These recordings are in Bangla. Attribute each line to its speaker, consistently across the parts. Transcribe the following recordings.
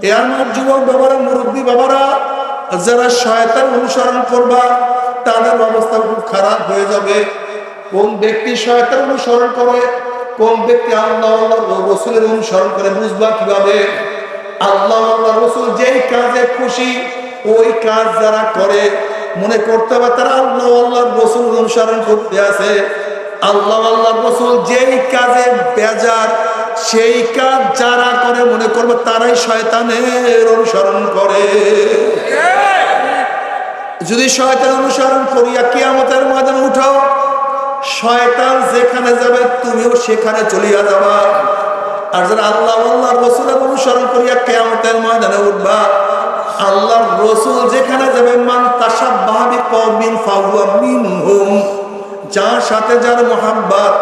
Speaker 1: এর আমার যুবক বাবারা, মুরব্বী বাবারা, যারা শয়তান অনুসরণ করবা তাদের অবস্থা খুব খারাপ হয়ে যাবে। কোন ব্যক্তি শয়তান অনুসরণ করে, কোন ব্যক্তি আল্লাহ আল্লাহর রাসূলের অনুসরণ করে বুঝবা কিভাবে? আল্লাহ আল্লাহর রাসূল যেই কাজে খুশি ওই কাজ যারা করে মনে করতে হবে তারা আল্লাহ আল্লাহর রাসূল অনুসরণ করতে আছে। আল্লাহ আল্লাহর রাসূল যেই কাজে বেজার সেই কাজ যারা করে মনে করবে তারাই শয়তানের অনুসরণ করে। যদি শয়তান অনুসরণ করিয়া কিয়ামতের ময়দানে উঠাও, শয়তান যেখানে যাবে তুমিও সেখানে চলিয়া যাবা। আর যারা আল্লাহ আল্লাহর রাসূলের অনুসরণ করিয়া কিয়ামতের ময়দানে উঠবা, আল্লাহর রাসূল যেখানে যাবে মান তাশাব্বাহা বিকওমিন ফাহুয়া মিনহুম, যার সাথে যার মহব্বত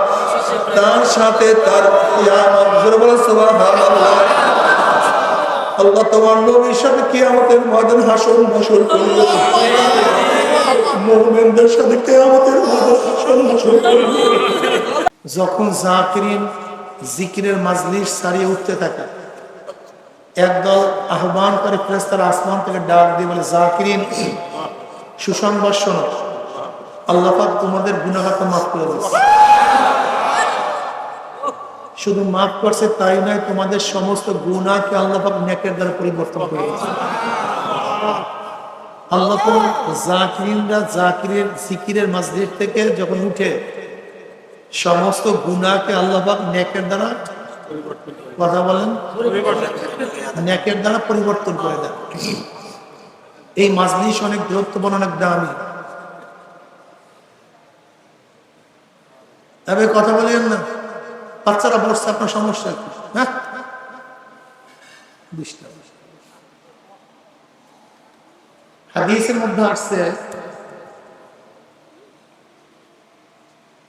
Speaker 1: তার সাথে তার কিয়ামত। জোরে বলেন সুবহানাল্লাহ। আল্লাহ তোমার নবীর সাথে কিয়ামতের ময়দানে হাসর নাসর করবে, মুমিনদের সাথে কিয়ামতের ময়দানে হাসর নাসর করবে। যখন যাকিরিন জিকিরের মাজলিস ছাড়িয়ে উঠতে থাকে, একদল আহ্বানকারী ফেরেশতারা আসমান থেকে ডাক দিয়ে বলে, যাকিরিন সুসংবাদ শোনো, আল্লাহ পাক তোমাদের গুনাহকে মাফ করে দিয়েছে। শুধু মাফ করছে তাই নয়, তোমাদের সমস্ত গুনাহকে আল্লাহ পাক নেকের দ্বারা পরিবর্তন করে দিয়েছে। আল্লাহ পাক যাকিরিনরা যাকিরের জিকিরের মাজলিস থেকে যখন উঠে সমস্ত গুনাহকে আল্লাহ পাক নেকের দ্বারা, কথা বলেন, নেকের দ্বারা পরিবর্তন করে দেন। এই মাজলিস অনেক গুরুত্বপূর্ণ, অনেক দামি। তবে কথা বলেন না, বাচ্চারা বসছে, আপনার সমস্যা কি? হ্যাঁ, হাদিসের মধ্যে আসছে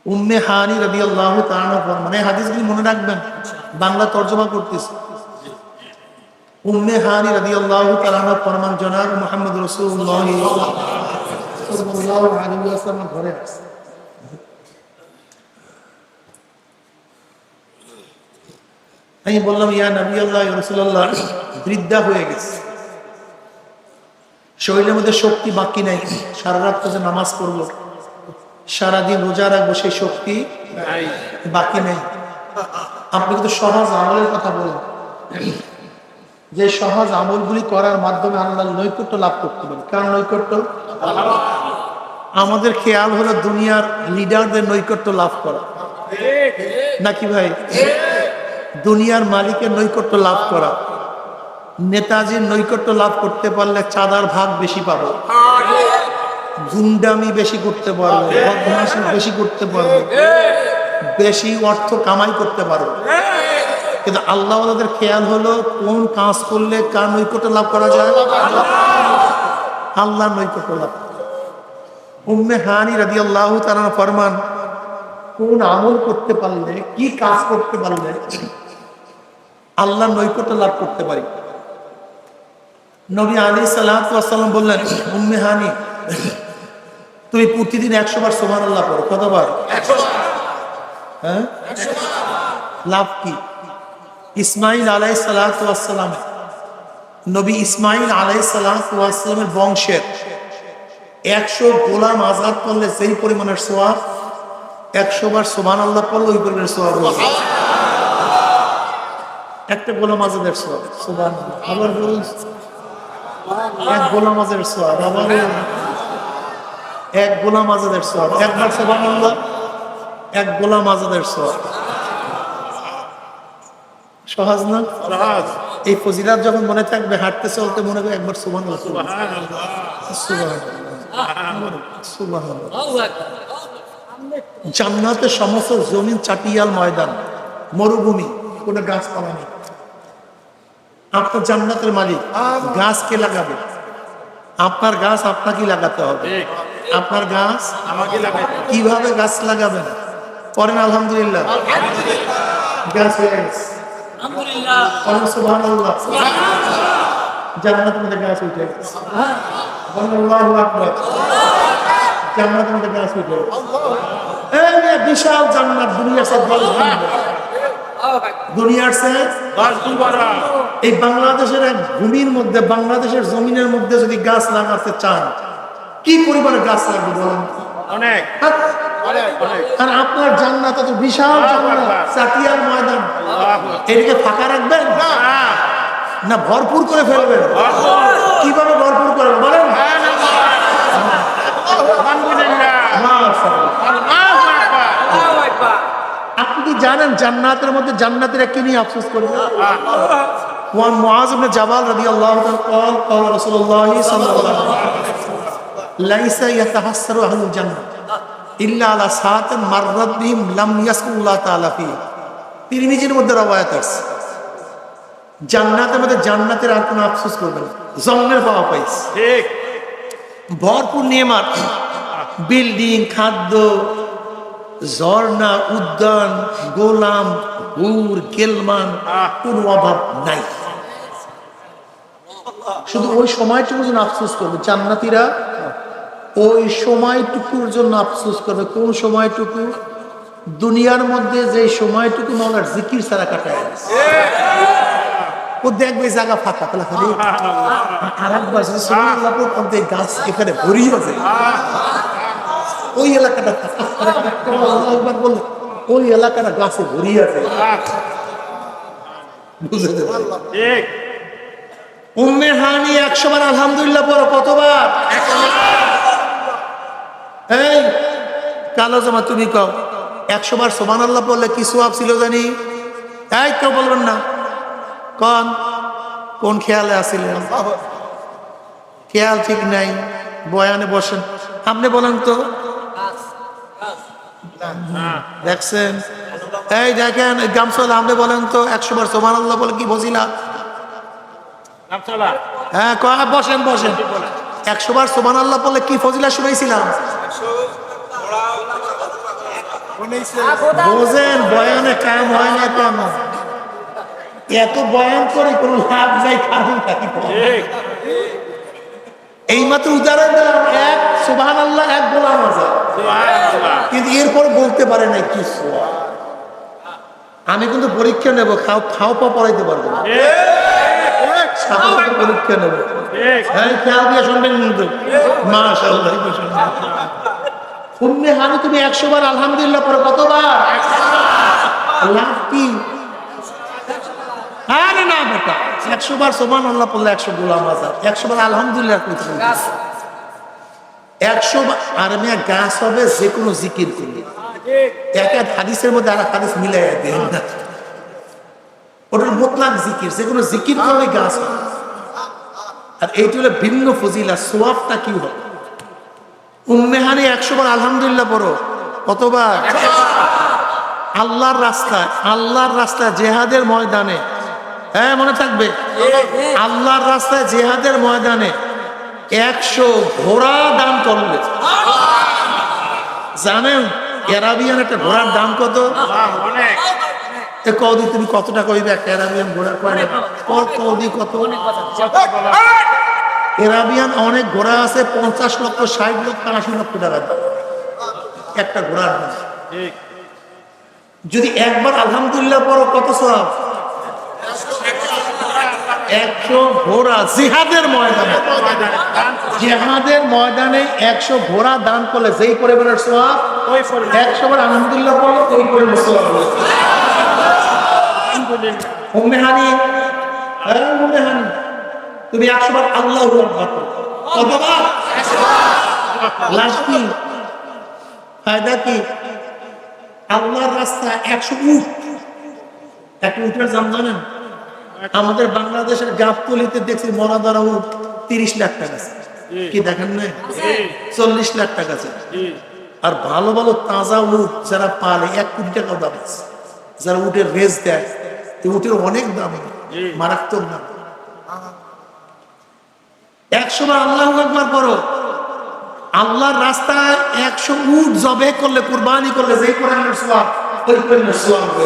Speaker 1: উম্মে হানি রাদিয়াল্লাহু তাআলা ফরমান, এই হাদিসগুলি মনে রাখবেন, বাংলা তরজমা করতেছি। উম্মে হানি রাদিয়াল্লাহু তাআলা ফরমান, জনাব মুহাম্মদ রাসূলুল্লাহ সাল্লাল্লাহু আলাইহি ওয়াসাল্লাম ঘরে আসছে। আমি বললাম, ইয়া নবী আল্লাহ, ইয়া রাসূলুল্লাহ, বৃদ্ধা হয়ে গেছে, শরীরের মধ্যে শক্তি বাকি নাই, সারা রাত যে নামাজ পড়বো, সারাদিন রোজা রাখবো, সেই শক্তি বাকি নেই। আপনি কিন্তু সহজ আমলের কথা বলেন, যে সহজ আমলগুলি করার মাধ্যমে আল্লাহর নৈকট্য লাভ করতে পারে। কার নৈকট্য? আমাদের খেয়াল হলো দুনিয়ার লিডারদের নৈকট্য লাভ করা, নাকি ভাই? দুনিয়ার মালিকের নৈকট্য লাভ করা। নেতাজির নৈকট্য লাভ করতে পারলে চাঁদার ভাগ বেশি পাবো, গুন্ডামি বেশি করতে পারবো, বদমাশি বেশি করতে পারবো, বেশি অর্থ কামাই করতে পারবো। কিন্তু আল্লাহ ওয়ালাদের খেয়াল হলো কোন কাজ করলে কার নৈকট্য লাভ করা যায়? আল্লাহর নৈকট্য লাভ। উম্মে হানি রাদিয়াল্লাহু তাআলা ফরমান, কোন আমল করতে পারলে, কি কাজ করতে পারলে আল্লাহর নৈকট্য লাভ করতে পারি? নবী আলাইহিস সালাতু ওয়াস সালাম বললেন, উম্মে হানি, তুমি প্রতিদিন 100 বার সুবহানাল্লাহ পড়ো। কতবার? 100 বার। হ্যাঁ, 100 বার। লাভ কি? ইসমাঈল আলাইহিস সালাতু ওয়াস সালাম, নবী ইসমাঈল আলাইহিস সালাতু ওয়াস সালামের বংশের 100 গোলাম আযাদ করলে যেই পরিমাণের সওয়াব, 100 বার সুবহানাল্লাহ পড়লে ওই পরিমাণের সওয়াব হবে। একটা গোলাম আযাদের সওয়াব, সুবহানাল্লাহ। আবার বলুন, এক গোলাম আযাদের সওয়াব, আবার এক গোলাম আযাদের সওয়াব। একবার সুবহানাল্লাহ, এক গোলাম আযাদের সওয়াব। সহজ না? সহজ। এই ফজিলত যখন মনে থাকবে, হাঁটতে চলতে মনে হবে একবার সুবহানাল্লাহ, সুবহানাল্লাহ, সুবহানাল্লাহ, সুবহানাল্লাহ। জান্নাতের সমস্ত জমিন চাটিয়াল ময়দান, মরুভূমি, কোনো গাছপালা নেই। আপনার জান্নাতের মালিক, গাছ কে লাগাবে? আপনার গাছ আপনাকেই লাগাতে হবে। আপনার গাছ আমাকে লাগাতে হবে। কিভাবে গাছ লাগাবেন? পড়েন আলহামদুলিল্লাহ। গাছ হয়ে গেছে, আলহামদুলিল্লাহ, সুবহানাল্লাহ। জান্নাতের মধ্যে গাছ উঠে গেছে, আল্লাহু আকবার। জান্নাতের মধ্যে গাছ উঠে গেছে, এই বিশাল জান্নাত, দুনিয়া সব বড় জান্নাত। দুনিয়ার চেয়ে
Speaker 2: 10 গুণ বড়।
Speaker 1: এই বাংলাদেশের এক ভূমির মধ্যে, বাংলাদেশের জমিনের মধ্যে যদি গাছ লাগাতে চান, কি পরিমাণে গাছ লাগবে বলেন?
Speaker 2: অনেক
Speaker 1: আর
Speaker 2: অনেক অনেক।
Speaker 1: আর আপনার জান্নাত তো বিশাল জান্নাত, চাটিয়ার ময়দান, এদিকে ফাঁকা রাখবেন না ভরপুর করে ফেলবেন? কিভাবে ভরপুর করবেন বলেন?
Speaker 2: আলহামদুলিল্লাহ।
Speaker 1: মাশাআল্লাহ।
Speaker 2: আল্লাহু আকবার।
Speaker 1: আপনি কি জানেন জান্নাতের মধ্যে জান্নাতীরা কি নিয়ে আফসোস করবে? ওয়ান মুআয ইবনে জাবাল রাদিয়াল্লাহু তাআলা قال قال رسول الله صلى الله عليه وسلم ليس يتحسر اهل الجنه الا على ساعه مرت بهم لم يذكر الله تعالى فيه। তিরমিজির মধ্যে রওয়ায়াত আছে, জান্নাতের মধ্যে জান্নাতের আর কোনো আফসোস করবে না, জন্মের পাওয়া পাইছে,
Speaker 2: ঠিক
Speaker 1: ভরপুর নিয়ামত, বিল্ডিং, খাদ্য, ঝর্ণা, উদ্যান, গোলাম, হুর, গেলমান, কোনো অভাব নাই। শুধু ওই সময়টুকুর জন্য আফসোস করবে জান্নাতীরা, ওই সময়টুকুর জন্য আফসোস করবে। কোন সময়টুকু? দুনিয়ার মধ্যে যে সময়টুকু মাওলার জিকির ছাড়া কাটায়, ও দেখবে জায়গা ফাঁকা, তাহলে খালি আর একবার সুবহানাল্লাহ পড়তে গাছ এখানে ভরিয়ে আছে, ওই এলাকাটা আল্লাহু আকবার বললে ওই এলাকাটা গাছে ভরিয়ে আছে। বুঝতে পারলেন?
Speaker 2: ঠিক।
Speaker 1: উম্মে হানি 100 বার আলহামদুলিল্লাহ পড়ো। কতবার? এই কালো জামা তুমি কও 100 বার সুবহানাল্লাহ পড়লে কি সওয়াব ছিল জানি? এই কেউ বলবেন না, কোন খেয়ালে আছিলেন? খেয়াল ঠিক নাই, বয়ানে বসেন। আপনি বলেন তো, দেখছেন? এই দেখেন গামছাল, আপনি বলেন তো 100 বার সুবহানাল্লাহ বলে কি ফজিলত?
Speaker 2: নামছালা।
Speaker 1: হ্যাঁ বসেন বসেন। 100 বার সুবহানাল্লাহ বললে কি ফজিলত শুনাইছিলাম? বোঝেন, বয়ানে কাম হয় না তেমন, এত বয়ান করে কোনো লাভ নাই, কারণ থাকি।
Speaker 2: ঠিক।
Speaker 1: এই মাত্র উদাহরণ দিলাম, এক সুবহানাল্লাহ, এক গোলাম আজাদ,
Speaker 2: সুবহানাল্লাহ।
Speaker 1: কিন্তু এরপর বলতে পারে না কি সওয়াব। আমি কিন্তু পরীক্ষা নেব, খাও পা পড়াইতে পারবো না, সাথে সাথে পরীক্ষা নেব।
Speaker 2: ঠিক।
Speaker 1: হ্যাঁ, খেয়াল দিয়ে শুনবেন কিন্তু। মাশাআল্লাহ। উম্মে হানি তুমি 100 বার আলহামদুলিল্লাহ পড়ো। কতবার? লাভ কি? আরে না বেটা, 100 বার সুবহানাল্লাহ পড়লে 100 গোলাম আজাদ, 100 বার আলহামদুলিল্লাহ পড়তে হবে, 100 বার। আর আমি গাছ হবে যে কোনো জিকির করলে, এক এক হাদিসের মধ্যে আর হাদিস মিলাইয়া দেন না, ওটার মুতলাক জিকির, যে কোনো জিকির করলে গাছ হবে। আর এইটা হলো ভিন্ন ফজিলত, সওয়াবটা কি হবে? উম্মে হানি 100 বার আলহামদুলিল্লাহ পড়ো। কতবার? আল্লাহর রাস্তায় জেহাদের ময়দানে, হ্যাঁ মনে থাকবে, আল্লাহর রাস্তায় জেহাদের ময়দানে 100 ঘোড়া দান করলে, জানেন এরাবিয়ান একটা ঘোড়ার দাম কত?
Speaker 2: অনেক।
Speaker 1: কদি তুমি কত টাকা হইবে একটা এরাবিয়ান ঘোড়া? কদি কত? এরাবিয়ান অনেক ঘোড়া আছে, 50 লক্ষ, 60 লক্ষ, 80 লক্ষ টাকা দাম একটা ঘোড়ার দাম।
Speaker 2: ঠিক।
Speaker 1: যদি একবার আলহামদুলিল্লাহ পড়ো কত সওয়াব? 100 ঘোড়া জিহাদের ময়দানে, জিহাদের ময়দানে 100 ঘোড়া দান করলে যেই পরিমাণের সওয়াব,
Speaker 2: ওই পরিমাণ।
Speaker 1: 100 বার আলহামদুলিল্লাহ পড়ো ওই পরিমাণের সওয়াব।
Speaker 2: আলহামদুলিল্লাহ।
Speaker 1: উম্মে হানি, উম্মে হানি তুমি 100 বার আল্লাহু আকবার পড়ো। কতবার? লাভ কি? ফায়দা কি? আল্লাহর রাস্তায় 100 উট, একটা উটের দাম জানেন? আমাদের বাংলাদেশের গাবতলিতে দেখছি মরাদারা উট 30 লাখ টাকা আছে, কি দেখেন না? 40 লাখ টাকা আছে। আর ভালো ভালো তাজা উট যারা পালে 1 কোটি টাকা দাম আছে, যারা উটের রেস দেয়, উটের অনেক দাম, মারাত্মক দাম। 100 বার আল্লাহু আকবার পড়ো। আল্লাহর রাস্তায় 100 উট জবে করলে, কুরবানি করলে যেই পরিমাণের সওয়াব, ওই পরিমাণের সওয়াব হবে।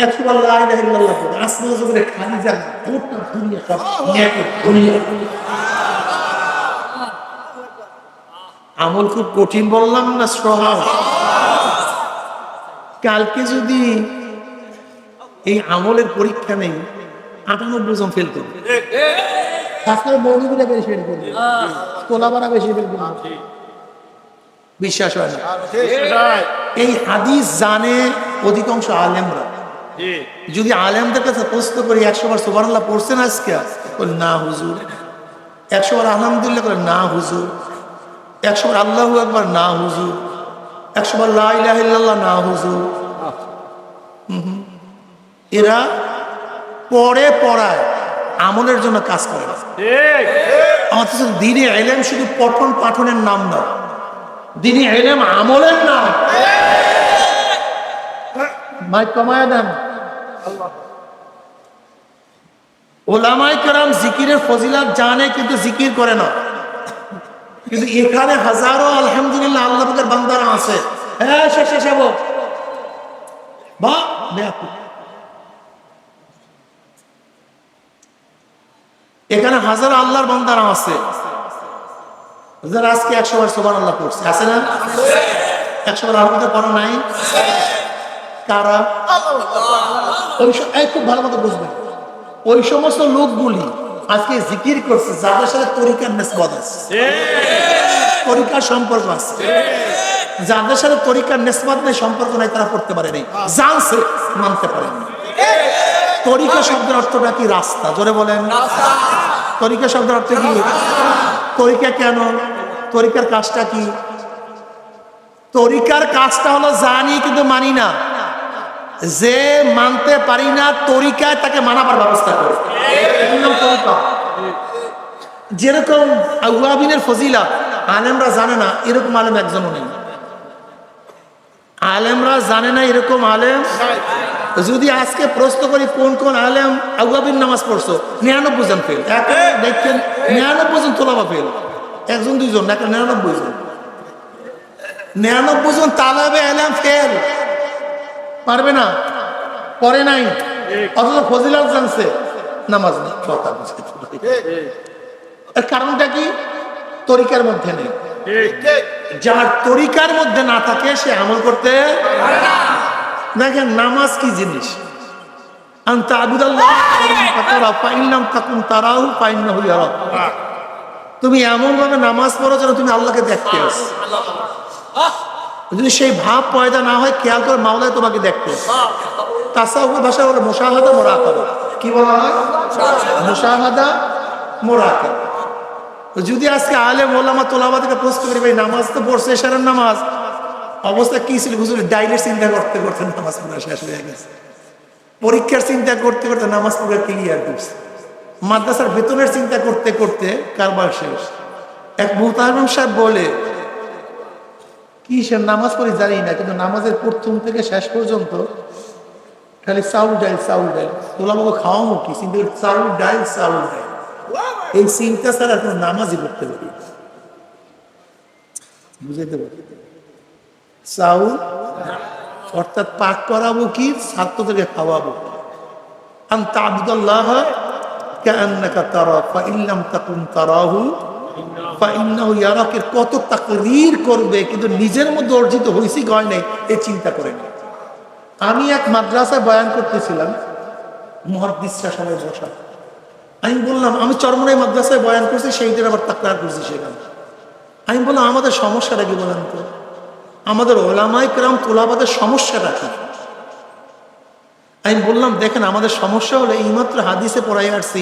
Speaker 1: 100 বার লা ইলাহা ইল্লাল্লাহ পড়ো। আসমান জমিনে খালি জায়গা, গোটা দুনিয়া সব নেকের দুনিয়া। আমল খুব কঠিন বললাম না সহজ? কালকে যদি এই আমলের পরীক্ষা নেই 98 জন ফেল করবে, আজকের মৌলবীরা বেশি ফেল করবে, তোলাবারা বেশি ফেল করবে, বিশ্বাস হয় না। এই হাদিস জানে অধিকাংশ আলেমরা। যদি আলেমদের কাছে প্রশ্ন করি 100 বার সুবহানাল্লাহ পড়ছেন আজকে, না হুজুর। 100 বার আলহামদুলিল্লাহ করে, না হুজুর। 100 বার আল্লাহু আকবার, না হুজুর। 100 বার লা ইলাহা ইল্লাল্লাহ, না হুজুর। এরা পড়ে পড়ায় আমলের জন্য কাজ করে না। অথচ দ্বীনে ইলম শুধু পঠন পাঠনের নাম না, দ্বীনে ইলম আমলের নাম। মাইক কমায় দেন। ওলামায়ে কেরাম জিকিরের ফজিলত জানে কিন্তু জিকির করে না। কিন্তু এখানে হাজারো আলহামদুলিল্লাহ আল্লাহ পাকের বান্দারা আছে। হ্যাঁ শেষ হবো বা বেয়াকুব। এখানে হাজারো আল্লাহর বান্দারা আছে যারা আজকে 100 বার সুবহানাল্লাহ পড়ছে, আছে না? 100 বার আলহামদুলিল্লাহ পড়া নাই? কারা? খুব ভালো মতো বুঝবেন, ওই সমস্ত লোকগুলি আজকে জিকির করছে যাদের সাথে তরিকার নিসবত আছে, তরিকার সম্পর্ক আছে। যাদের সাথে তরিকার নিসবত নেই, সম্পর্ক নাই, তারা পড়তে পারে নাই, জানছে মানতে পারেনি। তরিকা শব্দের অর্থটা কি? রাস্তা। জোরে বলেন। তরিকা শব্দের অর্থ কি? তরিকা কেন? তরিকার কাজটা কি? তরিকার কাজটা হলো জানি কিন্তু মানি না। যে মানতে পারি না তরিকায় তাকে মানাবার ব্যবস্থা করে। যেরকম আওয়াবিনের ফজিলত আলেমরা জানে না, এরকম আলেম একজনও নেই। আলেমরা জানে না এরকম আলেম। যদি আজকে প্রশ্ন করি কোন কোন আলেম আওয়াবিন নামাজ পড়ছো, 99 জন ফেল। দেখছেন 99 জন তোলাবা ফেল, একজন দুইজন না, 99 জন। 99 জন তালেবে ইলম ফেল, পারবে না, পড়ে নাই, অথচ ফজিলত জানছে, নামাজ নেই। এর কারণটা কি? তরিকার মধ্যে নেই। যার তরিকার মধ্যে না থাকে সে আমল করতে পারে না। দেখেন নামাজ কি জিনিস? আনতা আবুদাল্লাহ ফাতারা ফাইন লাম তাকুন তারাহু ফাইন্নাহু ইয়ারাক। তুমি এমন ভাবে নামাজ পড়ো যেন তুমি আল্লাহকে দেখতে আসো। যদি সেই ভাব পয়দা না হয়, খেয়াল করে মাওলায় তোমাকে দেখতে। তাসাউফের ভাষায় বলে মুশাহাদা মুরাকাবা। কি বলা হয়? মুশাহাদা মুরাকাবা। যদি আজকে আলেম ওলামা তোলাবা থেকে প্রশ্ন করি, ভাই নামাজ তো পড়ছে এশারের নামাজ, অবস্থা কি ছিল? হুজুর ডাইলের চিন্তা করতে করতে নামাজ পড়া শেষ হয়ে গেছে, পরীক্ষার চিন্তা করতে করতে নামাজ পড়া ক্লিয়ার করছে, মাদ্রাসার বেতনের চিন্তা করতে করতে কারবার শেষ। এক মুহতারাম সাহেব বলে, কি সে নামাজ পড়ি জানি না, কিন্তু নামাজের প্রথম থেকে শেষ পর্যন্ত খালি চাউল ডাইল চাউল ডাইল, তোলাবাবু খাওয়াবো কি চিন্তা করি, চাউল ডাইল চাউল ডাইল, এই চিন্তা ছাড়া কোনো নামাজই পড়তে পারি। বুঝাইতে পারি? চাউল অর্থাৎ পাক করাবো কি, ছাত্রদেরকে খাওয়াবো। আনতা আবুদাল্লাহ কাআন্নাকা তারা ফাইন লাম তাকুন তারাহু ফাইন্নাহু ইয়ারাক। কত তাকরীর করবে, কিন্তু নিজের মধ্যে অর্জিত হইছি হয় নাই এই চিন্তা করে না। আমি এক মাদ্রাসায় বয়ান করতেছিলাম, মুহাদ্দিসরা সবাই বসা। আমি বললাম, আমি চরমনাই মাদ্রাসায় বয়ান করছি, সেইটার আবার তাকরার করছি সেখানে। আমি বললাম, আমাদের সমস্যাটা কি বলেন তো? আমাদের ওলামায়ে কেরাম তোলাবাদের সমস্যাটা কি? আমি বললাম, দেখেন আমাদের সমস্যা হলো এইমাত্র হাদিসে পড়াই আসছি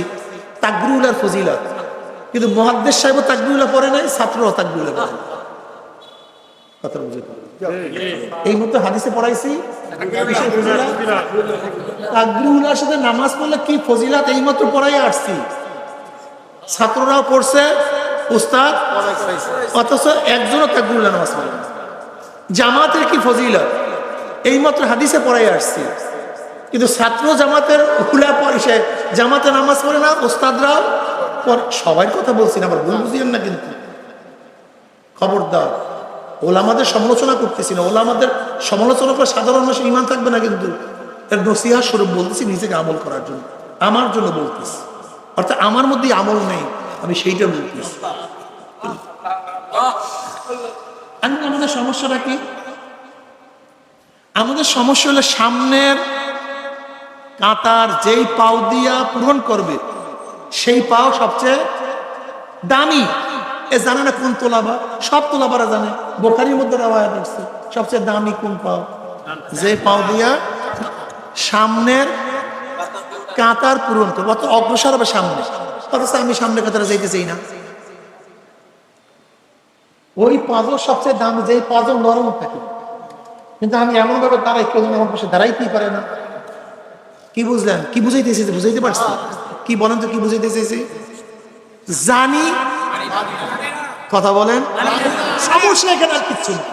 Speaker 1: তাকবীরুল ফজিলত, কিন্তু মুহাদ্দিস সাহেব তাকবীরুল পড়ে নাই, ছাত্রও তাকবীরুল পড়ে। কথা বুঝে এই মতো হাদিসে পড়াইছি তাকবীরুলের সাথে নামাজ পড়লে কি ফজিলত এইমাত্র পড়াই আসছি, ছাত্ররাও পড়ছে, উস্তাদ, অথচ একজনও তাকবীরুল নামাজ পড়ে না। জামাতের কি ফজিলত এইমাত্র হাদিসে পড়াই আসছি, কিন্তু ছাত্র জামাতের উলা পড়ে, সে জামাতে নামাজ পড়ে না, উস্তাদরাও সবাই কথা বলছি না, আবার ভুল বুঝিয়েন না কিন্তু, খবরদার। ওলামাদের সমালোচনা করতেছি না, ওলামাদের সমালোচনা করে সাধারণ মানুষের ঈমান থাকবে না, কিন্তু এর নসিহত স্বরূপ বলতেছি, নিজেকে আমল করার জন্য, আমার জন্য বলতেছি। অর্থাৎ আমার মধ্যে আমল নেই, আমি সেইটা বলতেছি। আমাদের সমস্যাটা কি? আমাদের সমস্যা হলো সামনের কাতার যেই পাও দিয়া পূরণ করবে সেই পাও সবচেয়ে দামি। এ জানে না কোন তোলাবা, সব তোলাবারা জানে, বোখারির মধ্যে রাওয়ায়াত আছে সবচেয়ে দামি কোন পাও, যে পাও দিয়া সামনের কাতার পূরণ করবে, অত অগ্রসর হবে সামনে। অথচ আমি সামনে কাতারে যাইতে চাই না। ওই পাজল সবচেয়ে দামি, যে পাজল নরম থাকে, কিন্তু আমি এমন ভাবে দাঁড়াই, কেউ আমার পাশে দাঁড়াইতেই পারে না। কি বুঝলেন? কি বুঝাইতেছি? বুঝাইতে পারছি? কি বলেন তো, কি বুঝাইতে চেয়েছি? জানি, কথা বলেন, সমস্যা এখানে আর কিচ্ছু না।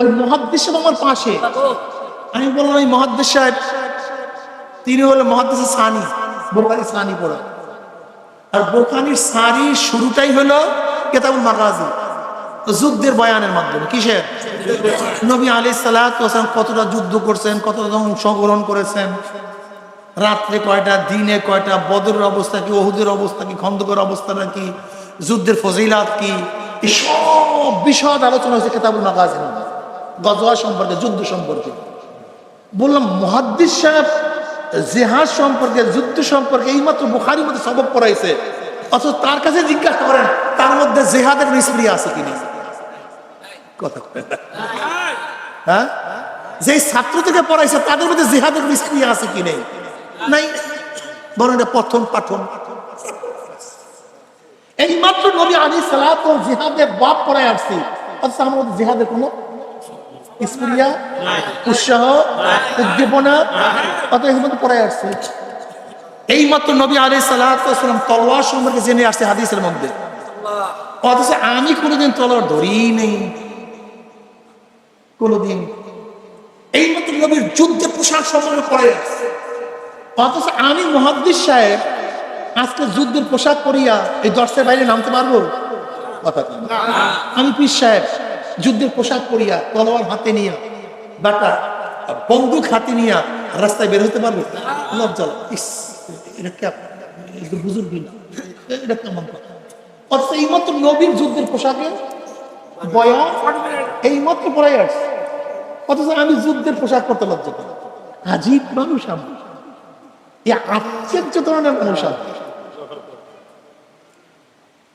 Speaker 1: ওই মুহাদ্দিস সাহেব আমার পাশে, আমি বললাম ওই মুহাদ্দিস সাহেব, তিনি হলো মুহাদ্দিস সানি, বুখারী সানি পড়া। আর বুখারীর সানির শুরুটাই হলো কিতাবুল মাগাজি, যুদ্ধের বয়ানের মাধ্যমে। কিসের? নবী আলাইহিস সালাতু ওয়াস সালাম কতটা যুদ্ধ করছেন, কতটা অংশগ্রহণ করেছেন, রাত্রে কয়টা, দিনে কয়টা, বদরের অবস্থা কি, উহুদের অবস্থা কি, খন্দকের অবস্থাটা কি, যুদ্ধের ফজিলাত কি, এই সব বিশদ আলোচনা হয়েছে কিতাবুল মাগাজি, গজওয়া সম্পর্কে, যুদ্ধ সম্পর্কে। বললাম মুহাদ্দিস সাহেব জিহাদ সম্পর্কে, যুদ্ধ সম্পর্কে এইমাত্র বুখারীর মধ্যে সবক পড়াইছে, অথচ তার কাছে জিজ্ঞাসা করেন তার মধ্যে জিহাদের নিসবি আছে কিনা। কথা হ্যাঁ, যে ছাত্র থেকে পড়াইছে তাদের মধ্যে জিহাদের নিসবি আছে কি নেই? নাই, বরং এটা প্রথম পাঠন। এইমাত্র নবী আলাইহিস সালাতু জিহাদের বাপ পড়ায় আসছি, অথচ আমার মধ্যে জিহাদের কোনো ইসপিরিয়া, উৎসাহ, উদ্দীপনা, অত এর মধ্যে পড়ায় আসছে। এইমাত্র নবী আলাইহিস সালাতু ওয়াস সালাম তলোয়ার সম্পর্কে জেনে আসছে হাদিসের মধ্যে, অথচ আমি কোনোদিন তলোয়ার ধরিই নেই, কোনোদিন। এইমাত্র নবীর যুদ্ধের পোশাক সম্পর্কে পড়ায় আসছে, অথচ আমি মুহাদ্দিস সাহেব আজকে যুদ্ধের পোশাক পরিয়া এই দর্শের বাইরে নামতে পারবো? কথা না। আমি পীর সাহেব যুদ্ধের পোশাক পরিয়া, তলোয়ার হাতে নিয়া, বাটা বন্দুক হাতে নিয়া রাস্তায় বের হতে পারবো? লজ্জা, ইস, এটা কেমন বুজুর্গ না, এটা কেমন কথা। অথচ এইমাত্র নবীর যুদ্ধের পোশাকে বয়ান এইমাত্র পড়াই আসছে, অথচ আমি যুদ্ধের পোশাক করতে লজ্জা করি। আজীব মানুষ আমি, এই আশ্চর্য ধরনের মানুষ আমি।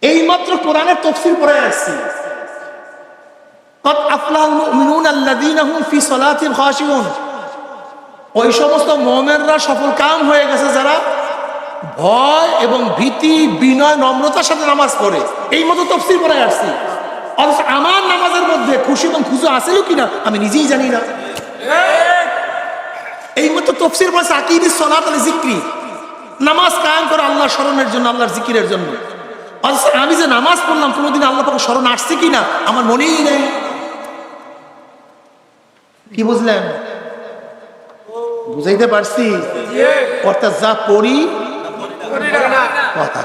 Speaker 1: এইমাত্র কোরআনের তাফসীর পড়ে আসছি, ওই সমস্ত মুমিনরা সফল কাম হয়ে গেছে যারা ভয় এবং ভীতি, বিনয়, নম্রতার সাথে নামাজ পড়ে। এই মতো তাফসীর পড়ে আসছি, অথচ আমার নামাজের মধ্যে খুশি এবং খুশু আছে কিনা আমি নিজেই জানি না। এই মতো তাফসীর পড়েছে আকিমিস সালাত আল যিকরি, নামাজ কায়েম করো আল্লাহর স্মরণের জন্য, আল্লাহর জিকিরের জন্য। অথচ আমি যে নামাজ পড়লাম কোনোদিন আল্লাহ পাকের স্মরণ আসছে কিনা আমার মনেই নেই। কি বুঝলেন? বুঝাইতে পারছি? অর্থাৎ যা পড়ি, কথা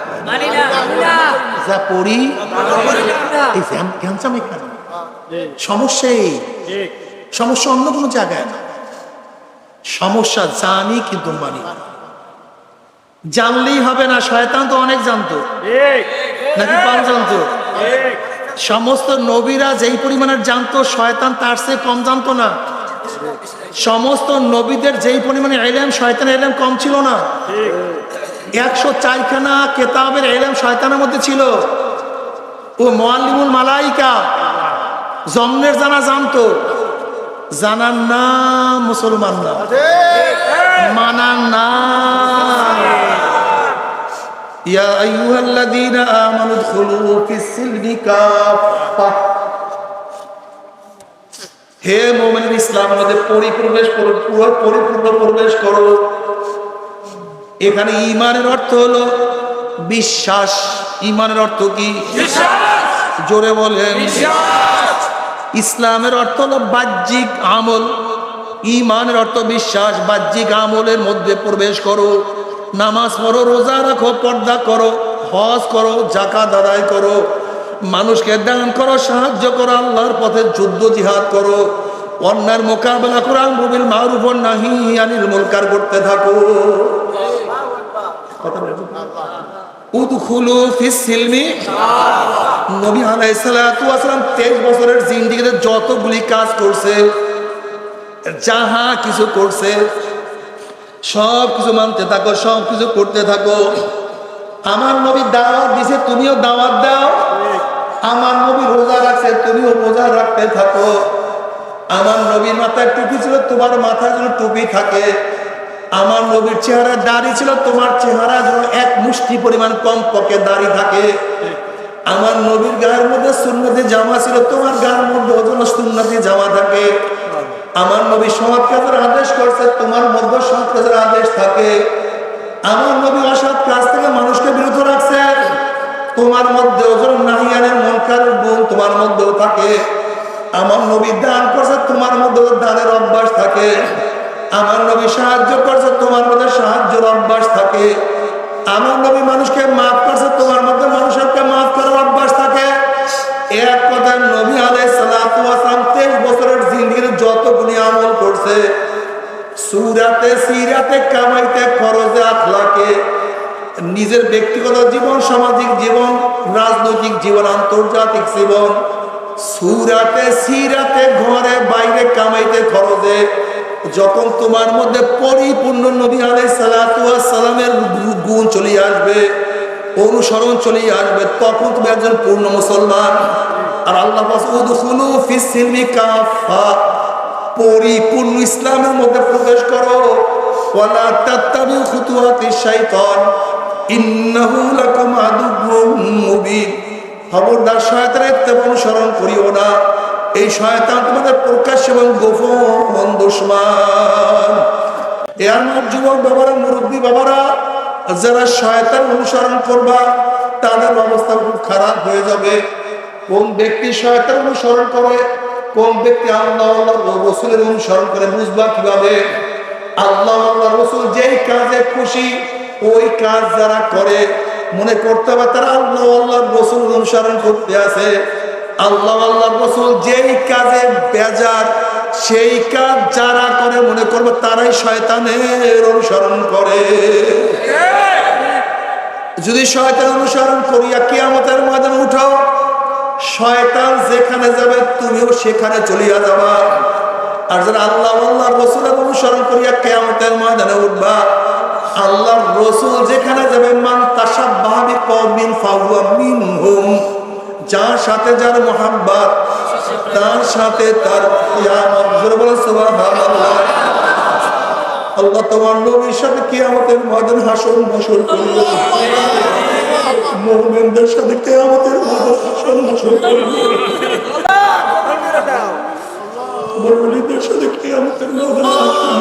Speaker 1: যা পড়ি, এই জ্ঞানচাম এখানে সমস্যা, এই সমস্যা অন্য কোনো জায়গায় না। সমস্যা জানি কিন্তু মানি না। জানলেই হবে না, শয়তান তো অনেক জানতো, নাকি কম জানতো? সমস্ত নবীরা যেই পরিমাণের জানতো, শয়তান তার চেয়ে কম জানতো না। সমস্ত নবীদের যেই পরিমাণে ইলম, শয়তানের ইলম কম ছিল না। 104 খানা কিতাবের ইলম শয়তানের মধ্যে ছিল। ও মুআল্লিমুল মালাইকা, জন্মের জানা জানতো, জানার না মুসলমান না, মানার না। ইয়া আইয়ুহাল্লাযীনা আমানু দুখুলু ফিস-সিলমি কাফা, হে মুমিন ইসলামের মধ্যে পরিপূর্ণ প্রবেশ করো। এখানে ঈমানের অর্থ হলো বিশ্বাস। ঈমানের অর্থ কি? বিশ্বাস। জোরে বলেন বিশ্বাস। ইসলামের অর্থ হলো বাহ্যিক আমল, ঈমানের অর্থ বিশ্বাস। বাহ্যিক আমলের মধ্যে প্রবেশ করো, নামাজ পড়ো, রোজা রাখো, পর্দা করো, হজ করো, যাকাত আদায় করো, মানুষকে দান করো, সাহায্য করো, আল্লাহর পথে যুদ্ধ জিহাদ করো, অন্যায়ের মোকাবেলা করো, আমরু বিল মারুফ ওয়ান নাহি আনিল মুনকার করতে থাকো। উদখুলু ফিস-সিলমি, নবী আলাইহিস সালাতু ওয়াস সালাম 23 বছরের জিন্দেগিতে যতগুলি কাজ করছে, যাহা কিছু করছে সব কিছু মানতে থাকো, সব কিছু করতে থাকো। আমার নবী দাওয়াত দিছে, তুমিও দাওয়াত দাও। আমার নবী রোজা রাখছে, তুমিও রোজা রাখতে থাকো। আমার নবীর মাথায় টুপি ছিল, তোমার মাথায় যেন টুপি থাকে। আমার নবীর চেহারা দাড়ি ছিল, তোমার চেহারা যেন এক মুষ্টি পরিমাণ কম পক্ষে দাড়ি থাকে। আমার নবীর গায়ের মধ্যে সুন্নতি জামা ছিল, তোমার গায়ের মধ্যে যেন সুন্নতি জামা থাকে। আমার নবী সৎ কাজের আদেশ করছে, তোমার মধ্যে সৎ কাজের আদেশ থাকে। আমার নবী অসৎ কাজ থেকে মানুষকে বিরত রাখছে, তোমার মধ্যেও যেন নাহিয়ানের মুনকারের গুণ তোমার মধ্যেও থাকে। আমার নবী দান করছে, তোমার মধ্যে দানের অভ্যাস থাকে। আমার নবী সাহায্য করছে, তোমার মধ্যে সাহায্যের অভ্যাস থাকে। আমার নবী মানুষকে মাফ করছে, তোমার মধ্যে মানুষকে মাফ করার অভ্যাস থাকে। এক কথায় নবী আলাইহিস সালাতু ওয়াস সালাম 23 বছরের জিন্দেগির যতগুলি আমল করছে, সুরাতে সিরাতে কামাইতে খরচে আখলাকে, নিজের ব্যক্তিগত জীবন, সামাজিক জীবন, রাজনৈতিক জীবন, আন্তর্জাতিক জীবন, সুরাতে সিরাতে ঘরে বাইরে কামাইতে খরচে, যখন তোমার মধ্যে পরিপূর্ণ নবী আলাইহিস সালাতু ওয়াস সালামের গুণ চলে আসবে, অনুসরণ চলে আসবে, তখন তুমি একজন পূর্ণ মুসলমান। আর আল্লাহ উদখুলু ফিস সিলমি কাফা, পরিপূর্ণ ইসলামের মধ্যে প্রবেশ করো। ওয়ালা তাত্তাবিউ খুতুওয়াতিশ শাইতান ইন্নাহু লাকুম আদুউম মুবিন, খবরদার শয়তানের ইত্তেবা অনুসরণ করিও না, এই শয়তান তোমাদের প্রকাশ্য এবং গোপন দুশমন। এ আমার যুবক বাবারা, মুরব্বী বাবারা, যারা শয়তান অনুসরণ করবা তাদের অবস্থা খুব খারাপ হয়ে যাবে। কোন ব্যক্তি শয়তান অনুসরণ করে, কোন ব্যক্তি আল্লাহ আল্লাহর রাসূলের অনুসরণ করে, বুঝবা কিভাবে? আল্লাহ আল্লাহর রাসূল যেই কাজে খুশি ওই কাজ যারা করে, মনে করতে হবে তারা আল্লাহ আল্লাহর রাসূল অনুসরণ করতে আছে। আল্লাহ আল্লাহর রাসূল যেই কাজে বেজার সেই কাজ যারা করে, মনে করবে তারাই শয়তানের অনুসরণ করে। যদি শয়তান অনুসরণ করিয়া কিয়ামতের ময়দানে উঠাও, শয়তান যেখানে যাবে তুমিও সেখানে চলিয়া যাবা। আর যারা আল্লাহ আল্লাহর রাসূলের অনুসরণ করিয়া কিয়ামতের ময়দানে উঠবা, আল্লাহর রাসূল যেখানে যাবে, মান তাশাব্বাহা বিকওমিন ফাহুয়া মিনহুম, যার সাথে যার মুহাব্বত তার সাথে তার কিয়ামত। জোরে বলেন সুবহানাল্লাহ। আল্লাহ তোমার নবীর সাথে কিয়ামতের ময়দানে হাসর নাসর করবে, মুমিনদের সাথে কিয়ামতের ময়দানে হাসর নাসর করবে, মুমিনদের সাথে কিয়ামতের ময়দানে হাসর।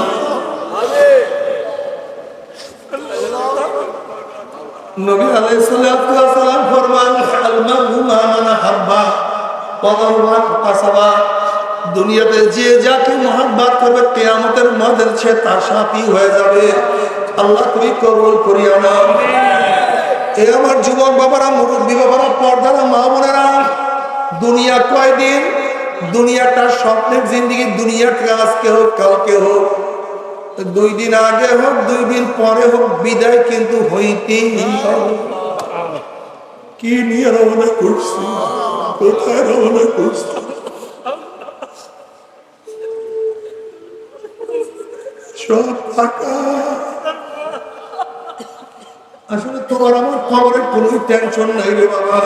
Speaker 1: নবী আলাইহিস সালাতু ওয়াস সালাম ফরমান, আল মারহু মা মান হাব্বা ওয়া দারবা কাসাবা, দুনিয়াতে যে যাকে মহব্বত করবে কিয়ামতের ময়দানে সে তার সাথী হয়ে যাবে। আল্লাহ তুমি কবুল করিও না। এ আমার যুবক বাবারা, মুরব্বী বাবারা, পর্দারা মা বোনেরা, দুনিয়া কয়দিন? দুনিয়াটা স্বপ্নের জিন্দেগি। দুনিয়াটা আজকে হোক কালকে হোক, 2 দিন আগে হোক 2 দিন পরে হোক, বিদায় কিন্তু হইতেই হবে। কি নিয়ে রওনা করছি, কোথায় রওনা করছি? সব ফাঁকা। আসলে তোমার আমার খবরের কোনো টেনশন নাই রে বাবা।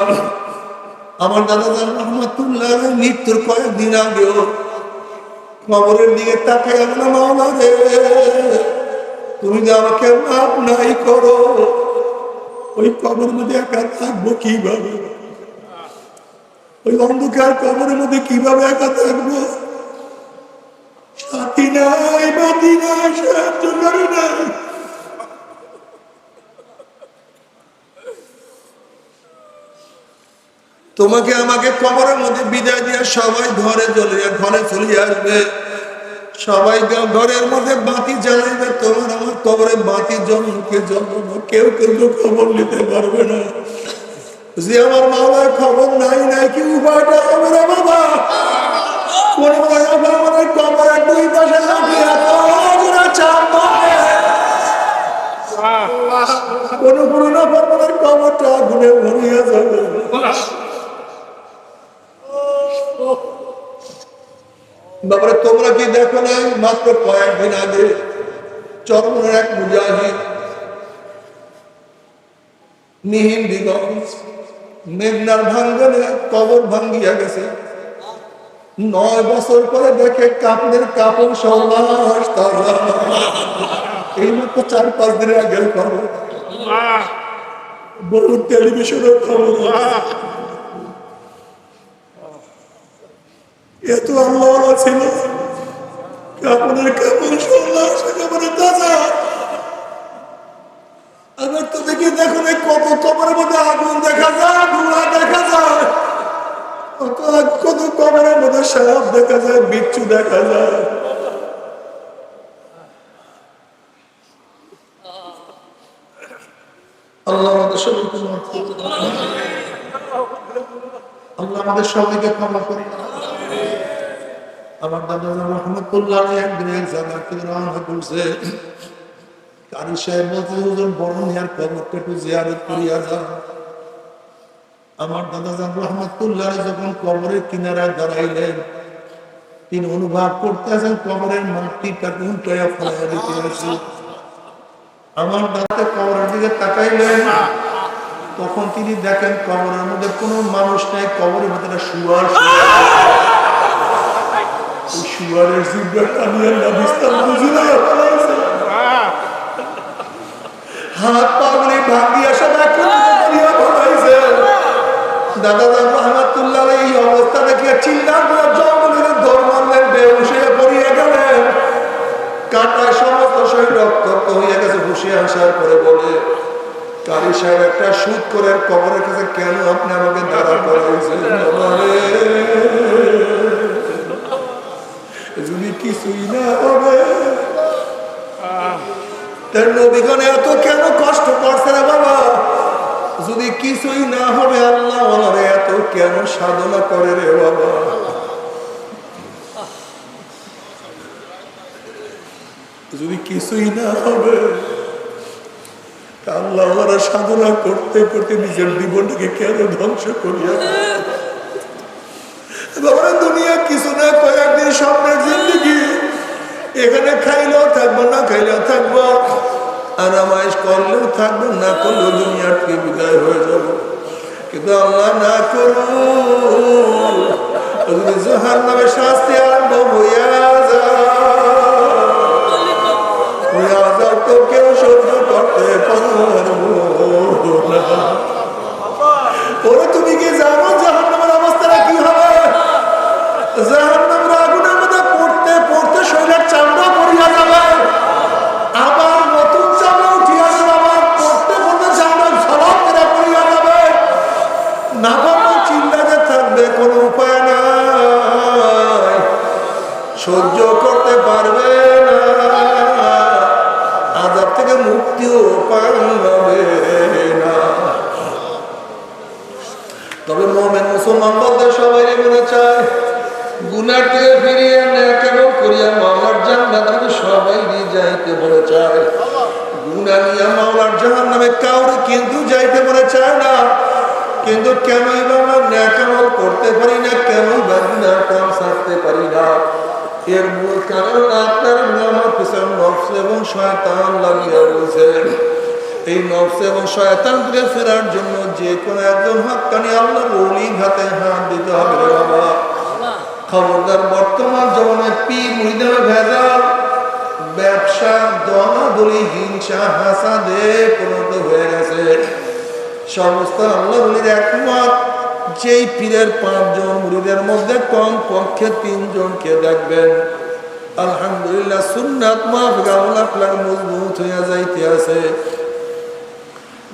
Speaker 1: আমার দাদা জান রহমাতুল্লাহ মৃত্যুর কয়েকদিন আগেও খবরের দিকে তাকাই, আমরা মাওলা রে তুমি যে আমাকে মাপ নাই করো, ওই কবরের মধ্যে একা থাকবো কিভাবে? ওই অন্ধকার কবরের মধ্যে কিভাবে একা থাকবো? সাথী নাই, বাতি নাই, সাহায্যকারী নাই। তোমাকে আমাকে কবরের মধ্যে বিদায় দিয়ে সবাই ঘরে চলে আসবে। সবাই ঘরের মধ্যে বাতি জ্বালাইবে, তোমার আমার কবরে বাতি জ্বলবে। কেউ কিন্তু খবর নিতে পারবে না যে আমার মামার খবর নাই কি উপায়টা হবে না বাবা? কোন আমাদের কবরের 2 পাশে লাগিয়ে কোন পুরোনো আমাদের কবরটা আগুনে ভরিয়া যাবে।
Speaker 2: 1
Speaker 1: বাবারে তোমরা কি দেখো নাই মাত্র কয়েকদিন আগে চরমনের এক মুজাহিদ নিহিন্দিগঞ্জ মেঘনার ভাঙ্গনে কবর ভাঙ্গিয়া গেছে। 9 বছর পরে দেখে কাপড়ের কাপড় সর্বনাশ তাজা। এই মাত্র 4-5 দিনের আগের খবর, বহু টেলিভিশনের খবর। এত আল্লাহ ছিল, কাপড়ের কাপড় সর্বনাশ একেবারে তাজা। আবার তো দেখি দেখুন কত কবরের মধ্যে আগুন দেখা যায়, ধোঁয়া দেখা যায়, কত কবরের মধ্যে সাপ দেখা যায়, বিচ্ছু দেখা যায়। আল্লাহ আমাদের সবাইকে মাফ করুন, আল্লাহ আমাদের সবাইকে ক্ষমা করুন। আমার দাদা রহমতুল্লাহ একদিন এক জায়গা থেকে রওনা করছে। কারি সাহেব বলতে হুজুর বড় মিয়ার কবরটা একটু জিয়ারত করিয়া যান। আমার দাদা জান রহমতুল্লাহ যখন কবরের কিনারায় দাঁড়াইলেন, তিনি অনুভব করতেছেন কবরের মাটিটাকে উল্টাইয়া ফেলাইয়া দিতে হয়েছে। আমার দাদা কবরের দিকে তাকাইলেন, তখন তিনি দেখেন কবরের মধ্যে কোনো মানুষ নাই, কবরের ভিতরে শুয়ার। ওই শুয়ারের জিব্বা টানিয়া নাবিস্তান বুঝিলাইয়া ফেলাইছে। হাত পাগুলি ভাঙিয়া সব একত্রিত করিয়া ফেলাইছে। দাদা রহমতুল্লাহ এই অবস্থা দেখিয়া চিন্তা করে জঙ্গলের দৌড় মারলেন, বেহুশ হয়ে পড়িয়া গেলেন। কাঁটায় সমস্ত শরীর রক্তাক্ত হইয়া গেছে। হুশে আসার পরে বলে, কারি সাহেব একটা সুদ করে কবরের কাছে কেন আপনি আমাকে দাঁড়া করাইছেন? যদি কিছুই না হবে, তার নবীগণ এত কেন কষ্ট করছে রে বাবা? যদি কিছুই না হবে, আল্লাহ ওনারে এত কেন সাধনা করে রে বাবা? যদি কিছুই না হবে, আল্লাহ ওনারা সাধনা করতে করতে নিজের জীবনটাকে কেন ধ্বংস করিয়া? বাবা দুনিয়া কিছু না, কয়েকদিন স্বপ্নের জিন্দগি। এখানে খাইলেও থাকবো, না খাইলেও থাকবো, আরামাইশ করলেও থাকবো, না করলেও দুনিয়ার থেকে বিদায় হয়ে যাব। কিন্তু আল্লাহ না করুন, যদি জাহান্নামে শাস্তি আরম্ভ হইয়া যায়, তো কেউ সহ্য করতে পারবো না। ওরে তুমি কি জানো জাহান্নামের অবস্থাটা কি হবে? জাহান্নামের আগুনের মধ্যে পড়তে পড়তে শরীরের চামড়া পড়িয়া যাবে, আবার নতুন চামড়া উঠিয়া যাবে, আবার পড়তে পড়তে চামড়া ঝলক করে পড়িয়া যাবে। না পারলে চিল্লাতে থাকবে, কোনো উপায় নাই, সহ্য করতে পারবে না, আযাব থেকে মুক্তিও পাবে না। তবে মুমিন মুসলমান বলতে সবাই মনে চায় গুনাহ থেকে ফিরিয়ে নেকামল করিয়া মাওলার জান্নাতে সবাই যাইতে মনে চায়। গুনাহ নিয়ে মাওলার জাহান্নামে কাউরে কিন্তু যাইতে মনে চায় না। কিন্তু কেনই বা আমরা নেকামল করতে পারি না, কেনই বা গুনাহ কাম ছাড়তে পারি না? এর মূল কারণ আপনার আমার পিছনে নফস এবং শয়তান লাগিয়ে রয়েছে। এই নফস এবং শয়তান থেকে ফেরার জন্য যে কোনো একজন হাক্কানি আল্লাহর ওলির হাতে হাত দিতে হবে রে বাবা। খবরদার, বর্তমান জমানায় পীর মুরিদের ভেজাল, ব্যবসা, দলাদলি, হিংসা, হাসাদে পরিণত হয়ে গেছে। সমস্ত আল্লাহর ওলির একমত, যেই পীরের 5 জন মুরিদের মধ্যে কম পক্ষে 3 জনকে দেখবেন আলহামদুলিল্লাহ সুন্নাত মাফিক আমল আখলাক মজবুত হইয়া যাইতে আছে,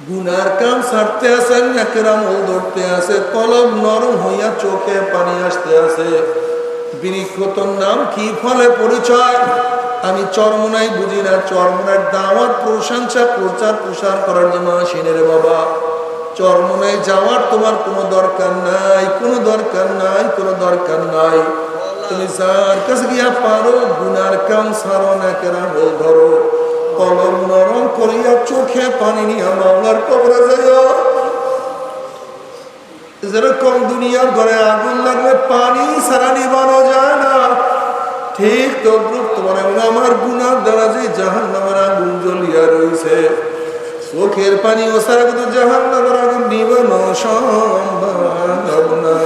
Speaker 1: গুনার কাম ছাড়তে আছে, নেকের আমল ধরতে আছে, কলব নরম হইয়া চোখে পানি আসতে আছে। বৃক্ষতর নাম কি, ফলে পরিচয়? আমি চরমনাই বুঝি না। চরমনার দাওয়াত, প্রশংসা, প্রচার প্রসার করার জন্য আসিনি রে বাবা। চরমনায় যাওয়ার তোমার কোনো দরকার নাই, কোনো দরকার নাই, কোনো দরকার নাই। তুমি যার কাছে গিয়া পারো গুনার কাম ছাড়ো, নেকের আমল ধরো, কলম নরম করিয়া চোখে পানি নিয়ে মাওলার কবরে যাইও। যেরকম দুনিয়ার ঘরে আগুন লাগলে পানি ছাড়া নিবানো যায় না, ঠিক তদ্রুপ তোমার এবং আমার গুনার দ্বারা যে জাহান্নামের আগুন জ্বলিয়া রয়েছে, চোখের পানি ও সারা কিন্তু জাহান্নামের আগুন নিবানো সম্ভব না।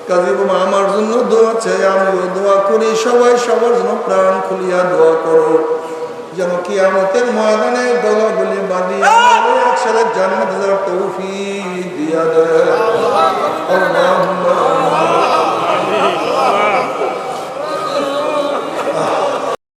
Speaker 1: কাজী বাবা আমার জন্য দোয়া চাই, আমিও দোয়া করি, সবাই সবার জন্য প্রাণ খুলিয়া দোয়া করো, যেন কিয়ামতের ময়দানে গলাগলি বাঁধিয়া একসাথে জান্নাতে যাওয়ার তৌফিক দিয়া দেয়।